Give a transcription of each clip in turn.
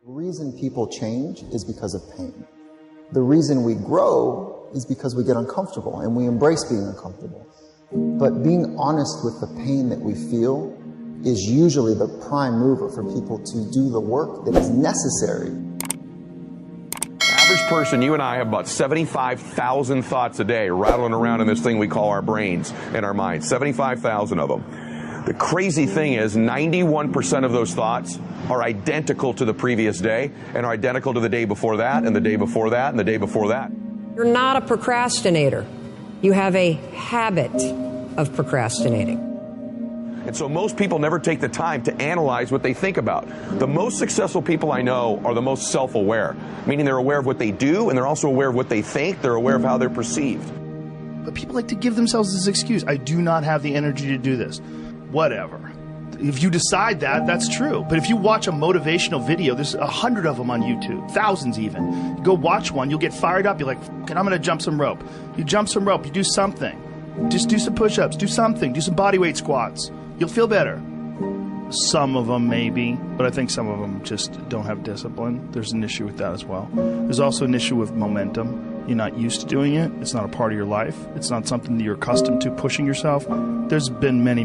The reason people change is because of pain. The reason we grow is because we get uncomfortable and we embrace being uncomfortable. But being honest with the pain that we feel is usually the prime mover for people to do the work that is necessary. Average person, you and I have about 75,000 thoughts a day rattling around in this thing we call our brains and our minds. 75,000 of them. The crazy thing is 91% of those thoughts are identical to the previous day and are identical to the day before that and the day before that and the day before that. You're not a procrastinator. You have a habit of procrastinating. And so most people never take the time to analyze what they think about. The most successful people I know are the most self-aware, meaning they're aware of what they do and they're also aware of what they think. They're aware of how they're perceived. But people like to give themselves this excuse. I do not have the energy to do this. Whatever. If you decide that, that's true. But if you watch a motivational video, there's 100 of them on YouTube, thousands even. You go watch one, you'll get fired up. You're like, I'm going to jump some rope. You jump some rope, you do something. Just do some push-ups, do something, do some body weight squats. You'll feel better. Some of them maybe, but I think some of them just don't have discipline. There's an issue with that as well. There's also an issue with momentum. You're not used to doing it. It's not a part of your life. It's not something that you're accustomed to pushing yourself. There's been many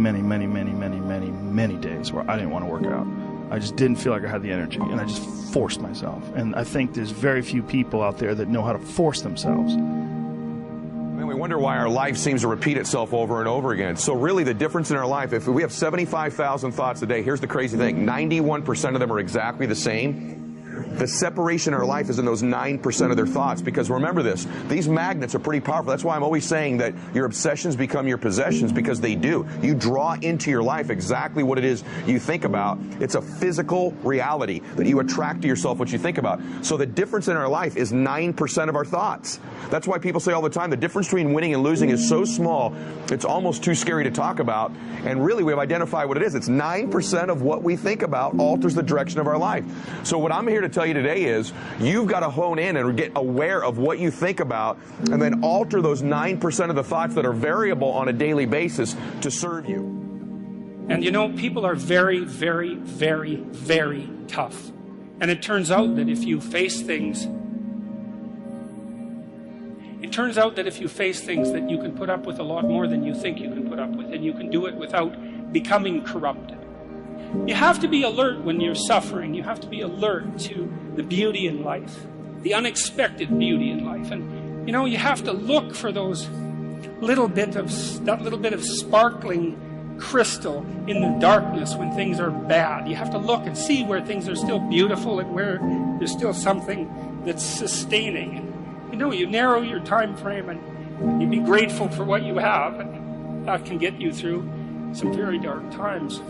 days where I didn't want to work out. I just didn't feel like I had the energy, and I just forced myself. And I think there's very few people out there that know how to force themselves. And we wonder why our life seems to repeat itself over and over again. So really the difference in our life, if we have 75,000 thoughts a day, here's the crazy thing. 91% of them are exactly the same. The separation in our life is in those 9% of their thoughts, because remember this, these magnets are pretty powerful. That's why I'm always saying that your obsessions become your possessions, because they do. You draw into your life exactly what it is you think about. It's a physical reality that you attract to yourself what you think about. So the difference in our life is 9% of our thoughts. That's why people say all the time the difference between winning and losing is so small, it's almost too scary to talk about. And really we've identified what it is. It's 9% of what we think about alters the direction of our life. So what I'm here to tell you today is you've got to hone in and get aware of what you think about and then alter those 9% of the thoughts that are variable on a daily basis to serve you. And you know, people are very, very, very, very tough. And it turns out that if you face things, that you can put up with a lot more than you think you can put up with, and you can do it without becoming corrupted. You have to be alert when you're suffering. You have to be alert to the beauty in life, the unexpected beauty in life. And, you know, you have to look for that little bit of sparkling crystal in the darkness when things are bad. You have to look and see where things are still beautiful and where there's still something that's sustaining. And, you know, you narrow your time frame and you be grateful for what you have, and that can get you through some very dark times.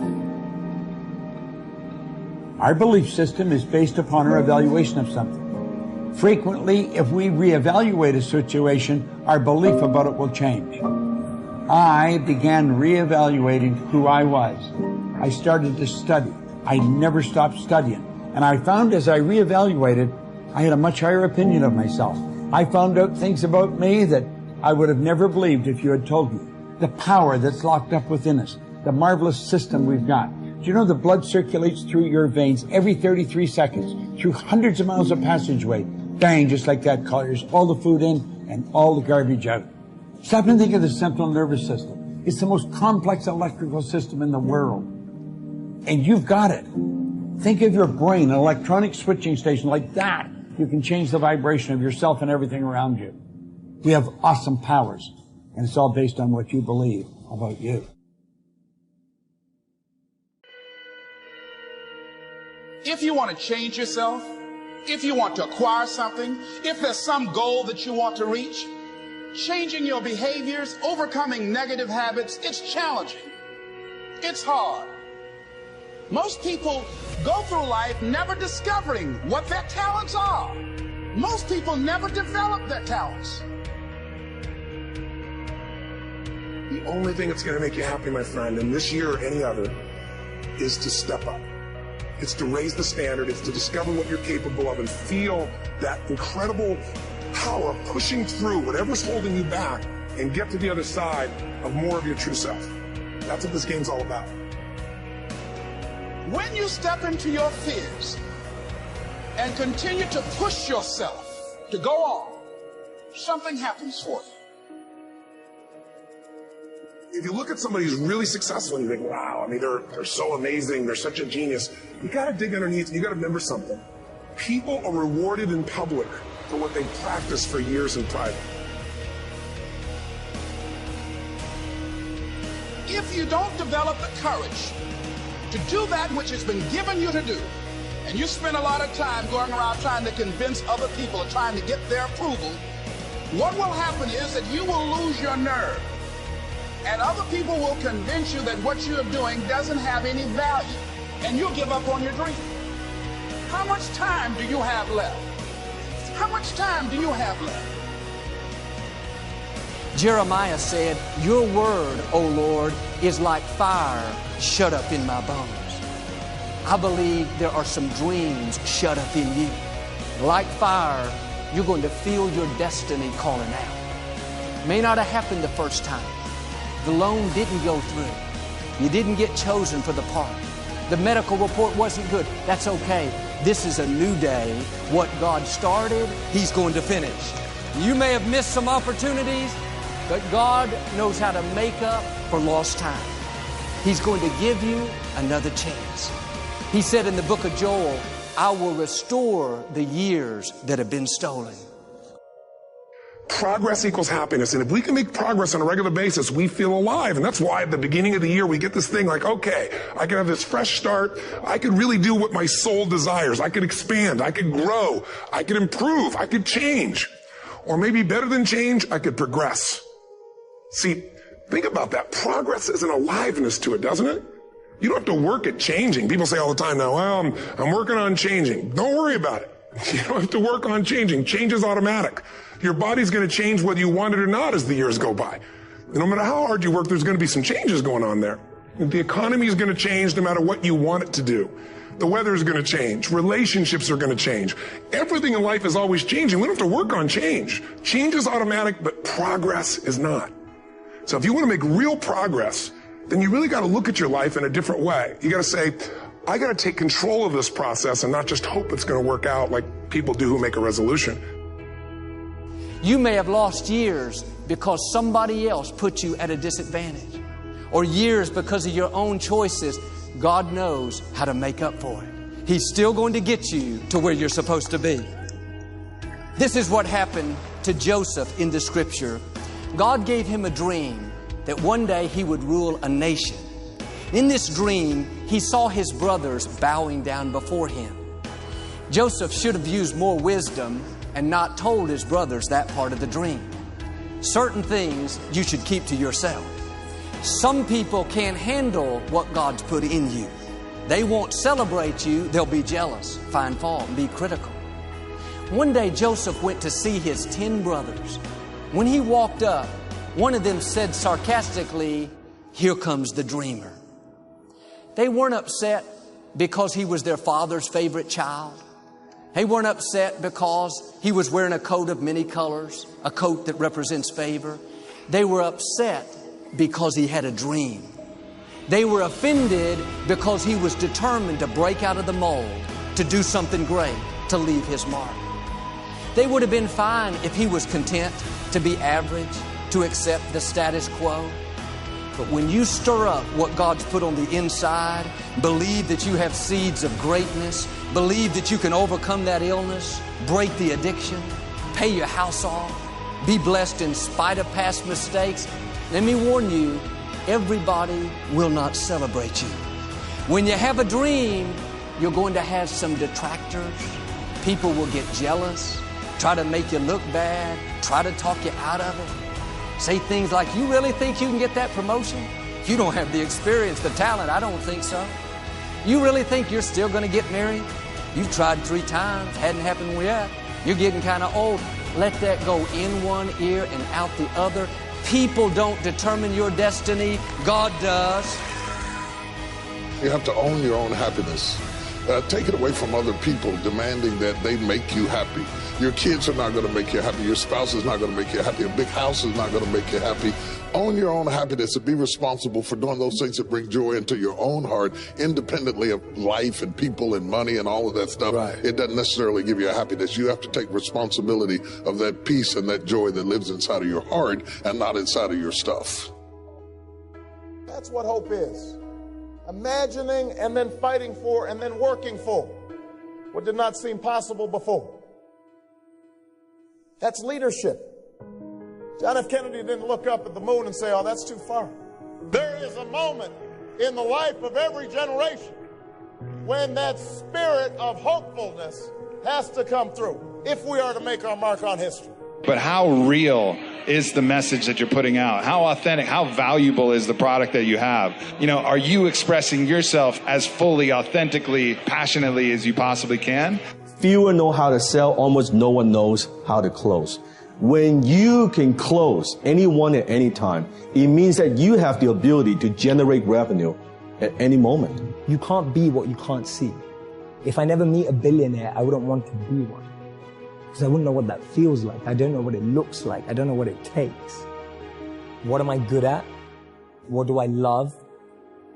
Our belief system is based upon our evaluation of something. Frequently, if we reevaluate a situation, our belief about it will change. I began reevaluating who I was. I started to study. I never stopped studying. And I found as I reevaluated, I had a much higher opinion of myself. I found out things about me that I would have never believed if you had told me. The power that's locked up within us. The marvelous system we've got. Do you know the blood circulates through your veins every 33 seconds, through hundreds of miles of passageway? Bang, just like that, clears all the food in and all the garbage out. Stop and think of the central nervous system. It's the most complex electrical system in the world. And you've got it. Think of your brain, an electronic switching station like that. You can change the vibration of yourself and everything around you. We have awesome powers, and it's all based on what you believe about you. If you want to change yourself, if you want to acquire something, if there's some goal that you want to reach, changing your behaviors, overcoming negative habits, it's challenging. It's hard. Most people go through life never discovering what their talents are. Most people never develop their talents. The only thing that's going to make you happy, my friend, in this year or any other, is to step up. It's to raise the standard. It's to discover what you're capable of and feel that incredible power pushing through whatever's holding you back and get to the other side of more of your true self. That's what this game's all about. When you step into your fears, and continue to push yourself to go on, something happens for you. If you look at somebody who's really successful and you think, wow, I mean, they're so amazing, they're such a genius, you got to dig underneath and you got to remember something. People are rewarded in public for what they practice for years in private. If you don't develop the courage to do that which has been given you to do, and you spend a lot of time going around trying to convince other people or trying to get their approval, what will happen is that you will lose your nerve. And other people will convince you that what you're doing doesn't have any value, and you'll give up on your dream. How much time do you have left? How much time do you have left? Jeremiah said, "Your word, O Lord, is like fire shut up in my bones." I believe there are some dreams shut up in you. Like fire, you're going to feel your destiny calling out. May not have happened the first time. The loan didn't go through. You didn't get chosen for the part. The medical report wasn't good. That's okay. This is a new day. What God started, He's going to finish. You may have missed some opportunities, but God knows how to make up for lost time. He's going to give you another chance. He said in the book of Joel, "I will restore the years that have been stolen." Progress equals happiness. And if we can make progress on a regular basis, we feel alive. And that's why at the beginning of the year, we get this thing like, okay, I can have this fresh start. I could really do what my soul desires. I could expand. I could grow. I could improve. I could change. Or maybe better than change, I could progress. See, think about that. Progress is an aliveness to it, doesn't it? You don't have to work at changing. People say all the time now, well, I'm working on changing. Don't worry about it. You don't have to work on changing. Change is automatic. Your body's going to change whether you want it or not as the years go by. And no matter how hard you work, there's going to be some changes going on there. The economy is going to change no matter what you want it to do. The weather is going to change. Relationships are going to change. Everything in life is always changing. We don't have to work on change. Change is automatic, but progress is not. So if you want to make real progress, then you really got to look at your life in a different way. You got to say, I got to take control of this process and not just hope it's going to work out like people do who make a resolution. You may have lost years because somebody else put you at a disadvantage, or years because of your own choices. God knows how to make up for it. He's still going to get you to where you're supposed to be. This is what happened to Joseph in the scripture. God gave him a dream that one day he would rule a nation. In this dream, he saw his brothers bowing down before him. Joseph should have used more wisdom and not told his brothers that part of the dream. Certain things you should keep to yourself. Some people can't handle what God's put in you. They won't celebrate you. They'll be jealous, find fault, and be critical. One day Joseph went to see his 10 brothers. When he walked up, one of them said sarcastically, "Here comes the dreamer." They weren't upset because he was their father's favorite child. They weren't upset because he was wearing a coat of many colors, a coat that represents favor. They were upset because he had a dream. They were offended because he was determined to break out of the mold, to do something great, to leave his mark. They would have been fine if he was content to be average, to accept the status quo. But when you stir up what God's put on the inside, believe that you have seeds of greatness, believe that you can overcome that illness, break the addiction, pay your house off, be blessed in spite of past mistakes, let me warn you, everybody will not celebrate you. When you have a dream, you're going to have some detractors. People will get jealous, try to make you look bad, try to talk you out of it. Say things like, "You really think you can get that promotion? You don't have the experience, the talent. I don't think so. You really think you're still going to get married? You've tried 3 times, hadn't happened yet. You're getting kind of old." Let that go in one ear and out the other. People don't determine your destiny. God does. You have to own your own happiness. Take it away from other people demanding that they make you happy. Your kids are not going to make you happy. Your spouse is not going to make you happy. A big house is not going to make you happy. Own your own happiness and be responsible for doing those things that bring joy into your own heart, independently of life and people and money and all of that stuff. Right. It doesn't necessarily give you a happiness. You have to take responsibility of that peace and that joy that lives inside of your heart and not inside of your stuff. That's what hope is. Imagining and then fighting for and then working for what did not seem possible before. That's leadership. John F. Kennedy didn't look up at the moon and say, oh, that's too far. There is a moment in the life of every generation when that spirit of hopefulness has to come through if we are to make our mark on history. But how real is the message that you're putting out? How authentic, how valuable is the product that you have? You know, are you expressing yourself as fully, authentically, passionately as you possibly can? Fewer know how to sell, almost no one knows how to close. When you can close anyone at any time, it means that you have the ability to generate revenue at any moment. You can't be what you can't see. If I never meet a billionaire, I wouldn't want to be one. Because I wouldn't know what that feels like. I don't know what it looks like. I don't know what it takes. What am I good at? What do I love?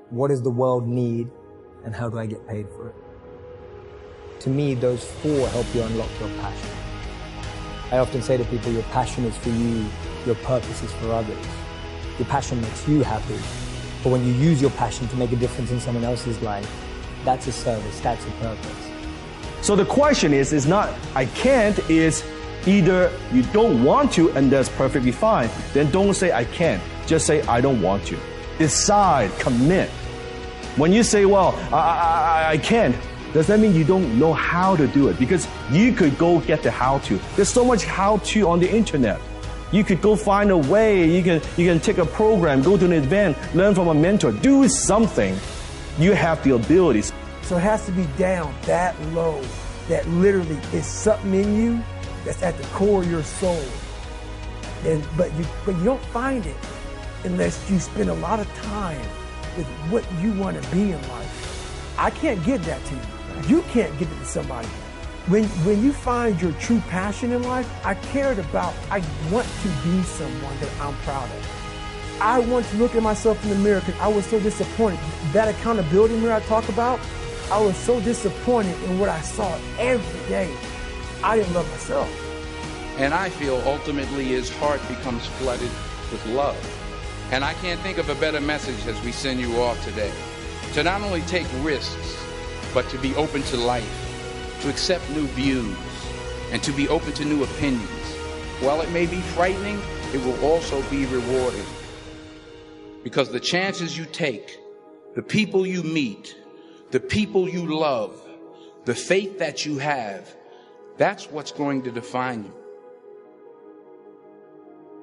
What does the world need? And how do I get paid for it? To me, those four help you unlock your passion. I often say to people, your passion is for you, your purpose is for others. Your passion makes you happy. But when you use your passion to make a difference in someone else's life, that's a service, that's a purpose. So the question is not, I can't, is either you don't want to, and that's perfectly fine. Then don't say, I can't. Just say, I don't want to. Decide, commit. When you say, well, I can't, does that mean you don't know how to do it? Because you could go get the how-to. There's so much how-to on the internet. You could go find a way. You can take a program, go to an event, learn from a mentor, do something. You have the abilities. So it has to be down that low, that literally is something in you that's at the core of your soul. But you don't find it unless you spend a lot of time with what you want to be in life. I can't give that to you. You can't give it to somebody. When you find your true passion in life, I want to be someone that I'm proud of. I want to look at myself in the mirror because I was so disappointed. That accountability mirror I talk about, I was so disappointed in what I saw every day. I didn't love myself. And I feel ultimately his heart becomes flooded with love. And I can't think of a better message as we send you off today. To not only take risks, but to be open to life, to accept new views, and to be open to new opinions. While it may be frightening, it will also be rewarding. Because the chances you take, the people you meet, the people you love, the faith that you have, that's what's going to define you.